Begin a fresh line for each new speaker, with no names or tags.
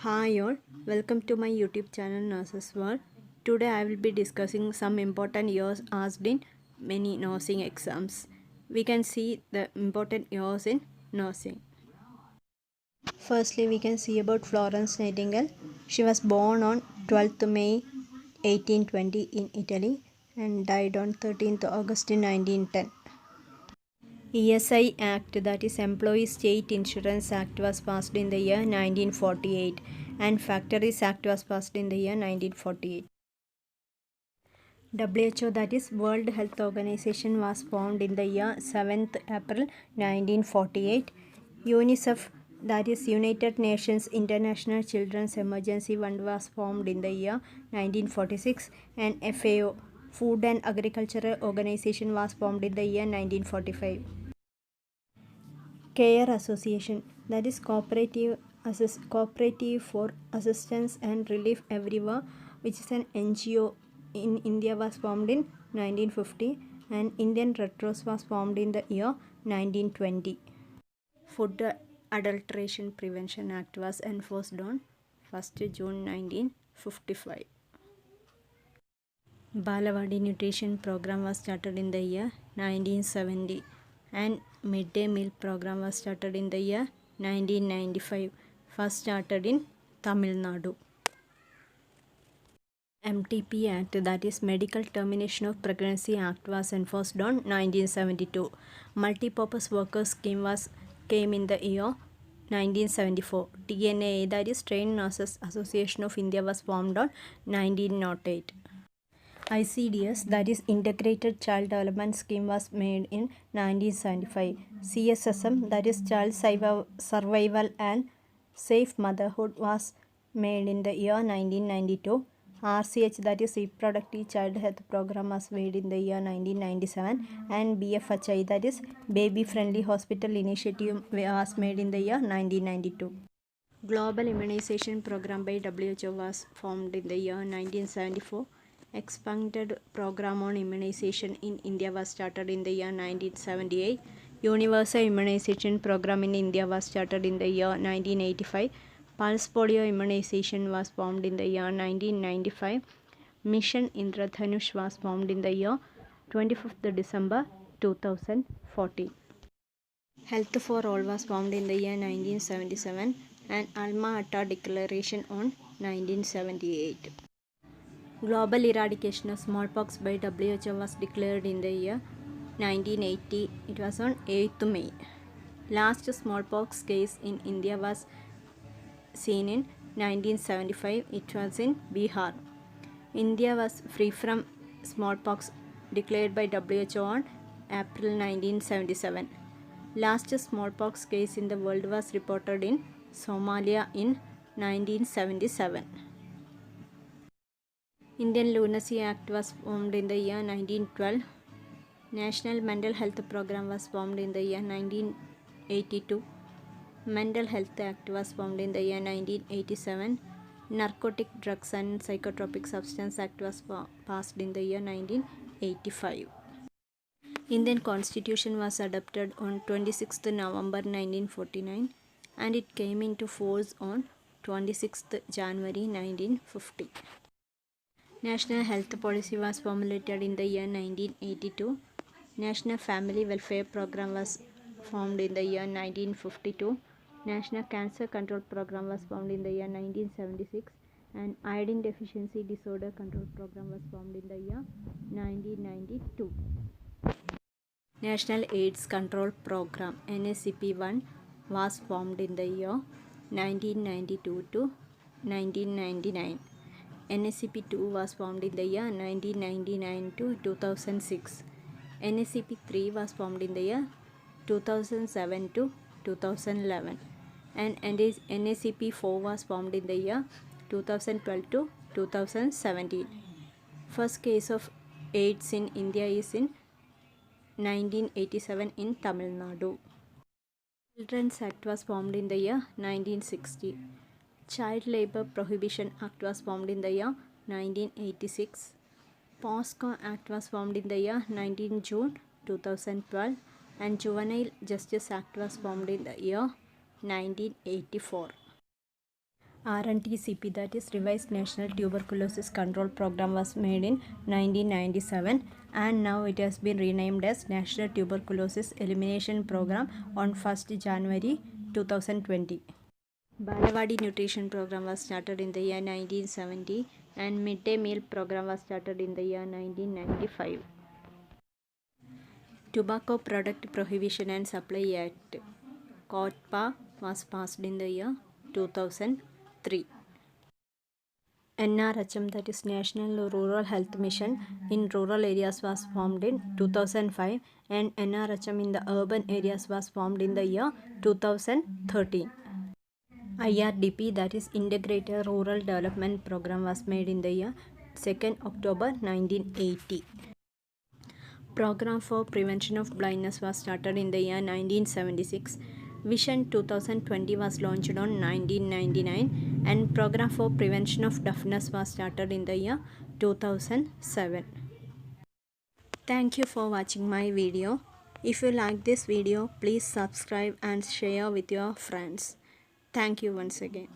Hi all, welcome to my YouTube channel Nurses World. Today I will be discussing some important years asked in many nursing exams. We can see the important years in nursing. Firstly, we can see about Florence Nightingale. She was born on 12th May 1820 in Italy and died on 13th August 1910. ESI Act, that is Employee State Insurance Act, was passed in the year 1948 and Factories Act was passed in the year 1948. WHO, that is World Health Organization, was formed in the year 7th April 1948. UNICEF, that is United Nations International Children's Emergency Fund, was formed in the year 1946 and FAO, Food and Agricultural Organization, was formed in the year 1945. CARE Association, that is Cooperative for Assistance and Relief Everywhere, which is an NGO in India, was formed in 1950 and Indian Red Cross was formed in the year 1920. Food Adulteration Prevention Act was enforced on 1st June 1955. Balawadi Nutrition Program was started in the year 1970 and Midday Meal Program was started in the year 1995, first started in Tamil Nadu. MTP Act, that is Medical Termination of Pregnancy Act, was enforced on 1972. Multipurpose Workers Scheme came in the year 1974. TNA, that is Trained Nurses Association of India, was formed on 1908. ICDS, that is Integrated Child Development Scheme, was made in 1975. CSSM, that is Child Survival and Safe Motherhood, was made in the year 1992. RCH, that is Reproductive Child Health Program, was made in the year 1997 and BFHI, that is Baby Friendly Hospital Initiative, was made in the year 1992. Global Immunization Program by WHO was formed in the year 1974. Expanded program on immunization in India was started in the year 1978. Universal Immunization Program in India was started in the year 1985. Pulse polio immunization was formed in the year 1995. Mission Indradhanush was formed in the year 25th December 2014. Health for All was formed in the year 1977 and Alma Ata Declaration on 1978. Global eradication of smallpox by WHO was declared in the year 1980. It was on 8th May. Last smallpox case in India was seen in 1975. It was in Bihar. India was free from smallpox declared by WHO on April 1977. Last smallpox case in the world was reported in Somalia in 1977. Indian Lunacy Act was formed in the year 1912. National Mental Health Program was formed in the year 1982. Mental Health Act was formed in the year 1987. Narcotic Drugs and Psychotropic Substance Act was passed in the year 1985. Indian Constitution was adopted on 26th November 1949 and it came into force on 26th January 1950. National Health Policy was formulated in the year 1982. National Family Welfare Program was formed in the year 1952. National Cancer Control Program was formed in the year 1976 and Iodine Deficiency Disorder Control Program was formed in the year 1992. National AIDS Control Program NACP-1 was formed in the year 1992 to 1999. NACP-2 was formed in the year 1999 to 2006. NACP-3 was formed in the year 2007 to 2011. And NACP-4 was formed in the year 2012 to 2017. First case of AIDS in India is in 1987 in Tamil Nadu. Children's Act was formed in the year 1960. Child Labour Prohibition Act was formed in the year 1986. POSCO Act was formed in the year 19 June 2012 and Juvenile Justice Act was formed in the year 1984. RNTCP, that is Revised National Tuberculosis Control Program, was made in 1997, and now it has been renamed as National Tuberculosis Elimination Program on 1st January 2020. Balewadi Nutrition Program was started in the year 1970, and Midday Meal Program was started in the year 1995. Tobacco Product Prohibition and Supply Act, COTPA, was passed in the year 2003. NRHM, that is National Rural Health Mission in rural areas, was formed in 2005, and NRHM in the urban areas was formed in the year 2013. IRDP, that is Integrated Rural Development Program, was made in the year 2nd October 1980. Program for Prevention of Blindness was started in the year 1976. Vision 2020 was launched on 1999, and Program for Prevention of Deafness was started in the year 2007. Thank you for watching my video. If you like this video, please subscribe and share with your friends. Thank you once again.